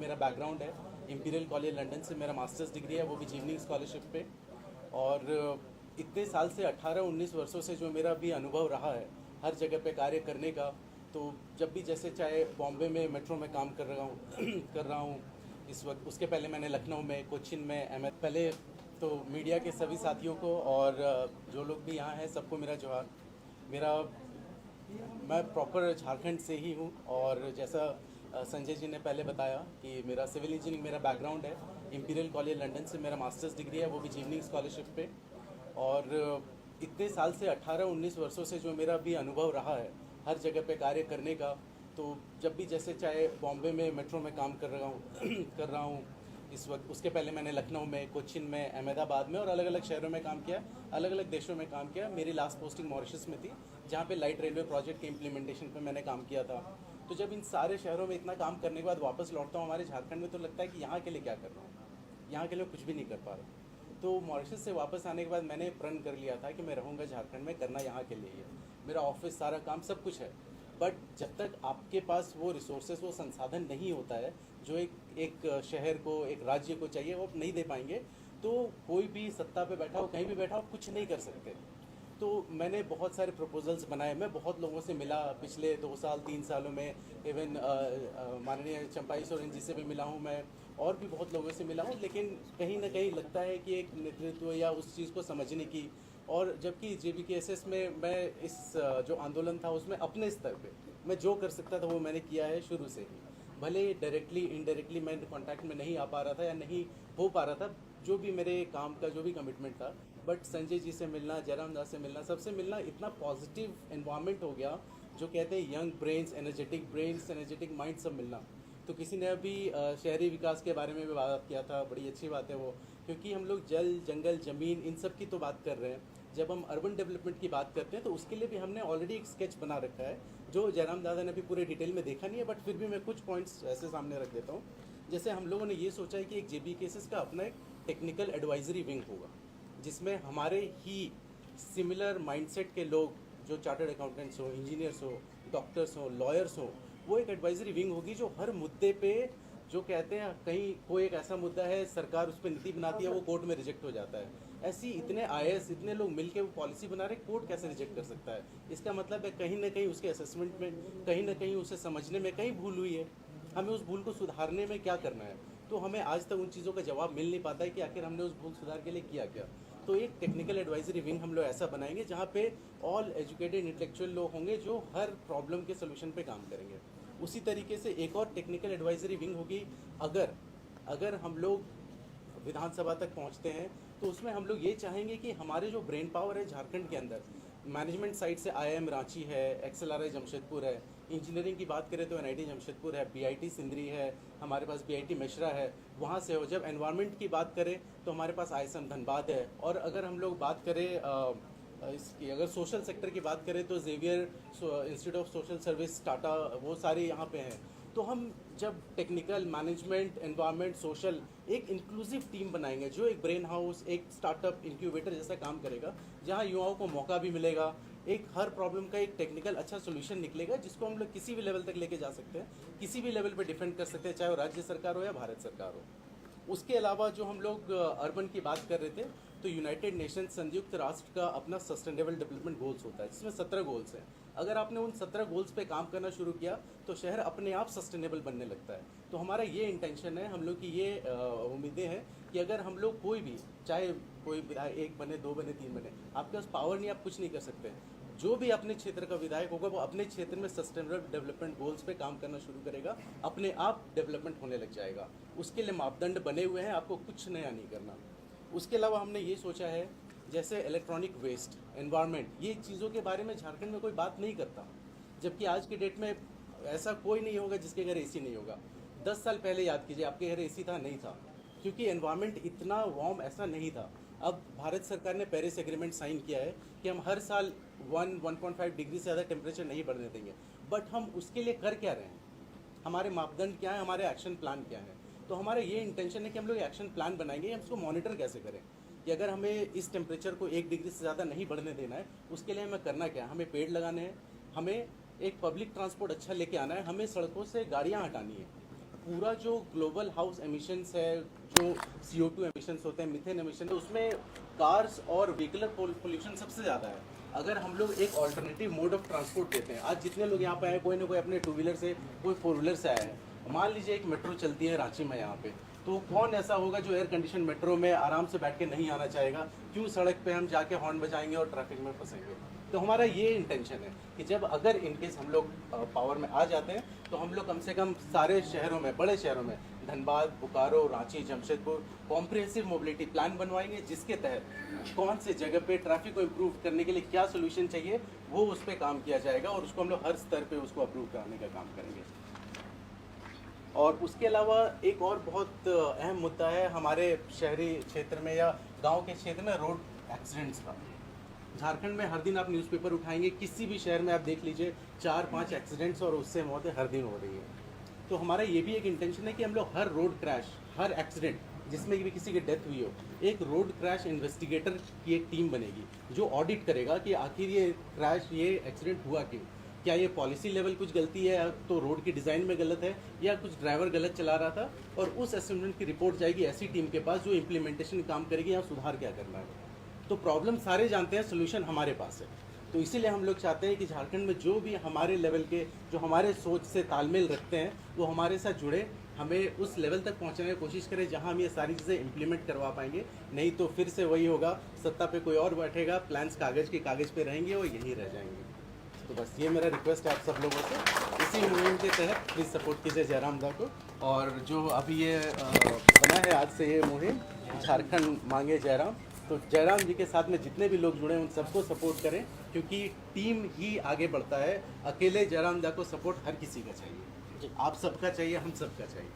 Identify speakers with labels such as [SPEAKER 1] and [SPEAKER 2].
[SPEAKER 1] मेरा बैकग्राउंड है। Imperial college London से मेरा मास्टर्स डिग्री है, वो भी जीवनिंग स्कॉलरशिप पे। और इतने साल से 18-19 वर्षों से जो मेरा भी अनुभव रहा है हर जगह पे कार्य करने का, तो जब भी जैसे चाहे बॉम्बे में मेट्रो में काम कर रहा हूँ कर रहा हूँ इस वक्त, उसके पहले मैंने लखनऊ में, कोचिन में पहले तो मीडिया के सभी साथियों को और जो लोग भी यहाँ हैं सबको मेरा जोहार। मेरा मैं प्रॉपर झारखंड से ही हूँ और जैसा संजय जी ने पहले बताया कि मेरा सिविल इंजीनियरिंग मेरा बैकग्राउंड है। इंपीरियल कॉलेज लंदन से मेरा मास्टर्स डिग्री है, वो भी जीवनिंग स्कॉलरशिप पे। और इतने साल से 18-19 वर्षों से जो मेरा भी अनुभव रहा है हर जगह पे कार्य करने का, तो जब भी जैसे चाहे बॉम्बे में मेट्रो में काम कर रहा हूँ इस वक्त, उसके पहले मैंने लखनऊ में, कोचिन में, अहमदाबाद में और अलग अलग शहरों में काम किया, अलग अलग देशों में काम किया। मेरी लास्ट पोस्टिंग मॉरिशस में थी, जहाँ पे लाइट रेलवे प्रोजेक्ट के इम्प्लीमेंटेशन पे मैंने काम किया था। तो जब इन सारे शहरों में इतना काम करने के बाद वापस लौटता हूँ हमारे झारखंड में, तो लगता है कि यहाँ के लिए क्या कर रहा हूँ, यहाँ के लिए कुछ भी नहीं कर पा रहा। तो मॉरिशस से वापस आने के बाद मैंने प्रण कर लिया था कि मैं रहूँगा झारखंड में, करना यहाँ के लिए ही है। मेरा ऑफिस, सारा काम, सब कुछ है। बट जब तक आपके पास वो रिसोर्सेज, वो संसाधन नहीं होता है जो एक शहर को, एक राज्य को चाहिए, वो आप नहीं दे पाएंगे। तो कोई भी सत्ता पे बैठा हो, कहीं भी बैठा हो, कुछ नहीं कर सकते। तो मैंने बहुत सारे प्रपोजल्स बनाए, मैं बहुत लोगों से मिला पिछले 2 साल 3 सालों में। इवन माननीय चंपाई सोरेन जी से भी मिला हूँ मैं, और भी बहुत लोगों से मिला हूँ। लेकिन कहीं ना कहीं लगता है कि एक नेतृत्व या उस चीज़ को समझने की, और जबकि JBKSS में मैं इस जो आंदोलन था उसमें अपने स्तर पे मैं जो कर सकता था वो मैंने किया है शुरू से ही। भले डायरेक्टली इनडायरेक्टली मैं कांटेक्ट में नहीं आ पा रहा था या नहीं हो पा रहा था, जो भी मेरे काम का जो भी कमिटमेंट था, बट संजय जी से मिलना, जयराम दास से मिलना, सबसे मिलना, इतना पॉजिटिव एनवायरनमेंट हो गया। जो कहते हैं यंग ब्रेन्स, एनर्जेटिक माइंड, सब मिलना। तो किसी ने अभी शहरी विकास के बारे में भी बात किया था, बड़ी अच्छी बात है वो, क्योंकि हम लोग जल, जंगल, ज़मीन, इन सब की तो बात कर रहे हैं। जब हम अर्बन डेवलपमेंट की बात करते हैं तो उसके लिए भी हमने ऑलरेडी एक स्केच बना रखा है, जो जयराम दादा ने अभी पूरे डिटेल में देखा नहीं है, बट फिर भी मैं कुछ पॉइंट्स ऐसे सामने रख देता हूँ। जैसे हम लोगों ने ये सोचा है कि एक JBKSS का अपना एक टेक्निकल एडवाइजरी विंग होगा, जिसमें हमारे ही सिमिलर माइंडसेट के लोग, जो चार्टर्ड अकाउंटेंट्स हो, इंजीनियर्स हो, डॉक्टर्स हो, लॉयर्स हो, वो एक एडवाइजरी विंग होगी जो हर मुद्दे पे, जो कहते हैं कहीं कोई एक ऐसा मुद्दा है, सरकार उस पर नीति बनाती है, वो कोर्ट में रिजेक्ट हो जाता है। ऐसी इतने IAS, इतने लोग मिलके वो पॉलिसी बना रहे, कोर्ट कैसे रिजेक्ट कर सकता है? इसका मतलब है कहीं ना कहीं उसके असेसमेंट में, कहीं ना कहीं उसे समझने में कहीं भूल हुई है। हमें उस भूल को सुधारने में क्या करना है? तो हमें आज तक उन चीज़ों का जवाब मिल नहीं पाता है कि आखिर हमने उस भूल सुधार के लिए किया क्या। तो एक टेक्निकल एडवाइजरी विंग हम लोग ऐसा बनाएंगे जहाँ पे ऑल एजुकेटेड इंटेलेक्चुअल लोग होंगे जो हर प्रॉब्लम के सोल्यूशन पे काम करेंगे। उसी तरीके से एक और टेक्निकल एडवाइजरी विंग होगी, अगर अगर हम लोग विधानसभा तक पहुंचते हैं तो उसमें हम लोग ये चाहेंगे कि हमारे जो ब्रेन पावर है झारखंड के अंदर, मैनेजमेंट साइड से IIM रांची है, XLRI जमशेदपुर है, इंजीनियरिंग की बात करें तो NIT जमशेदपुर है, BIT सिंदरी है, हमारे पास BIT मिश्रा है, वहाँ से हो। जब एनवायरनमेंट की बात करें तो हमारे पास ISM धनबाद है। और अगर हम लोग बात करें इसकी, अगर सोशल सेक्टर की बात करें तो Xavier institute of social service, Tata, वो सारे यहाँ पे हैं। तो हम जब टेक्निकल, मैनेजमेंट, एनवायरनमेंट, सोशल, एक इंक्लूसिव टीम बनाएंगे जो एक ब्रेन हाउस, एक स्टार्टअप इंक्यूबेटर जैसा काम करेगा, जहाँ युवाओं को मौका भी मिलेगा, एक हर प्रॉब्लम का एक टेक्निकल अच्छा सोल्यूशन निकलेगा, जिसको हम लोग किसी भी लेवल तक लेके जा सकते हैं, किसी भी लेवल पे डिफेंड कर सकते हैं, चाहे वो राज्य सरकार हो या भारत सरकार हो। उसके अलावा जो हम लोग अर्बन की बात कर रहे थे, तो यूनाइटेड नेशंस, संयुक्त राष्ट्र का अपना सस्टेनेबल डेवलपमेंट गोल्स होता है, जिसमें 17 गोल्स हैं। अगर आपने उन 17 गोल्स पे काम करना शुरू किया तो शहर अपने आप सस्टेनेबल बनने लगता है। तो हमारा ये इंटेंशन है, हम लोग की ये उम्मीदें हैं कि अगर हम लोग कोई भी, चाहे कोई विधायक 1 बने, 2 बने, 3 बने, आपके पास पावर नहीं, आप कुछ नहीं कर सकते। जो भी अपने क्षेत्र का विधायक होगा वो अपने क्षेत्र में सस्टेनेबल डेवलपमेंट गोल्स पे काम करना शुरू करेगा, अपने आप डेवलपमेंट होने लग जाएगा। उसके लिए मापदंड बने हुए हैं, आपको कुछ नया नहीं करना। उसके अलावा हमने ये सोचा है, जैसे इलेक्ट्रॉनिक वेस्ट, एनवायरनमेंट, ये चीज़ों के बारे में झारखंड में कोई बात नहीं करता, जबकि आज की डेट में ऐसा कोई नहीं होगा जिसके घर AC नहीं होगा। 10 साल पहले याद कीजिए, आपके घर AC था? नहीं था, क्योंकि एनवायरनमेंट इतना वार्म ऐसा नहीं था। अब भारत सरकार ने पेरिस एग्रीमेंट साइन किया है कि हम हर साल 1.5 डिग्री से ज़्यादा टेम्परेचर नहीं बढ़ने देंगे, बट हम उसके लिए कर क्या रहे हैं? हमारे मापदंड क्या है, हमारे एक्शन प्लान क्या है? तो हमारा ये इंटेंशन है कि हम लोग एक्शन प्लान बनाएंगे, हम उसको मॉनिटर कैसे करें कि अगर हमें इस टेम्परेचर को 1 डिग्री से ज़्यादा नहीं बढ़ने देना है, उसके लिए हमें करना क्या है? हमें पेड़ लगाने हैं, हमें एक पब्लिक ट्रांसपोर्ट अच्छा लेके आना है, हमें सड़कों से गाड़ियाँ हटानी है। पूरा जो ग्लोबल हाउस एमिशंस है, जो CO2 एमिशंस होते हैं, मीथेन एमिशन है, उसमें कार्स और व्हीकलर पोल्यूशन सबसे ज़्यादा है। अगर हम लोग एक ऑल्टरनेटिव मोड ऑफ ट्रांसपोर्ट देते हैं, आज जितने लोग यहाँ पे आए, कोई ना कोई अपने 2 व्हीलर से, कोई 4 व्हीलर से आया है। मान लीजिए एक मेट्रो चलती है रांची में यहाँ पे, तो कौन ऐसा होगा जो एयर कंडीशन मेट्रो में आराम से बैठ के नहीं आना चाहेगा? क्यों सड़क पे हम जाके हॉर्न बजाएंगे और ट्रैफिक में फंसेंगे? तो हमारा ये इंटेंशन है कि जब अगर इनकेस हम लोग पावर में आ जाते हैं, तो हम लोग कम से कम सारे शहरों में, बड़े शहरों में, Dhanbad, Bokaro, Ranchi, Jamshedpur, comprehensive mobility plan बनवाएंगे, जिसके तहत कौन से जगह पे ट्रैफिक को इम्प्रूव करने के लिए क्या सोल्यूशन चाहिए, वो उस पर काम किया जाएगा और उसको हम लोग हर स्तर पे उसको अप्रूव कराने का काम करेंगे। और उसके अलावा एक और बहुत अहम मुद्दा है हमारे शहरी क्षेत्र में या गांव के क्षेत्र में, रोड एक्सीडेंट्स का। झारखंड में हर दिन आप न्यूज़पेपर उठाएंगे, किसी भी शहर में आप देख लीजिए, 4-5 एक्सीडेंट्स और उससे मौतें हर दिन हो रही है। तो हमारा ये भी एक इंटेंशन है कि हम लोग हर रोड क्रैश, हर एक्सीडेंट जिसमें भी किसी की डेथ हुई हो, एक रोड क्रैश इन्वेस्टिगेटर की एक टीम बनेगी जो ऑडिट करेगा कि आखिर ये क्रैश, ये एक्सीडेंट हुआ क्यों। क्या ये पॉलिसी लेवल कुछ गलती है, तो रोड की डिज़ाइन में गलत है, या कुछ ड्राइवर गलत चला रहा था, और उस असेसमेंट की रिपोर्ट जाएगी ऐसी टीम के पास जो इम्प्लीमेंटेशन काम करेगी, यहाँ सुधार क्या करना है। तो प्रॉब्लम सारे जानते हैं, सोल्यूशन हमारे पास है। तो इसीलिए हम लोग चाहते हैं कि झारखंड में जो भी हमारे लेवल के, जो हमारे सोच से तालमेल रखते हैं, वो हमारे साथ जुड़े, हमें उस लेवल तक पहुंचने की कोशिश करें जहां हम ये सारी चीज़ें इम्प्लीमेंट करवा पाएंगे। नहीं तो फिर से वही होगा, सत्ता पे कोई और बैठेगा, प्लान्स कागज़ पे रहेंगे और यहीं रह जाएंगे। तो बस ये मेरा रिक्वेस्ट है आप सब लोगों से, इसी मुहिम के तहत प्लीज़ सपोर्ट कीजिए जयराम दा को। और जो अभी ये बना है आज से ये मुहिम, झारखंड मांगे जयराम, तो जयराम जी के साथ में जितने भी लोग जुड़े हैं उन सबको सपोर्ट करें, क्योंकि टीम ही आगे बढ़ता है। अकेले जयराम दा को सपोर्ट हर किसी का चाहिए, आप सबका चाहिए, हम सबका चाहिए।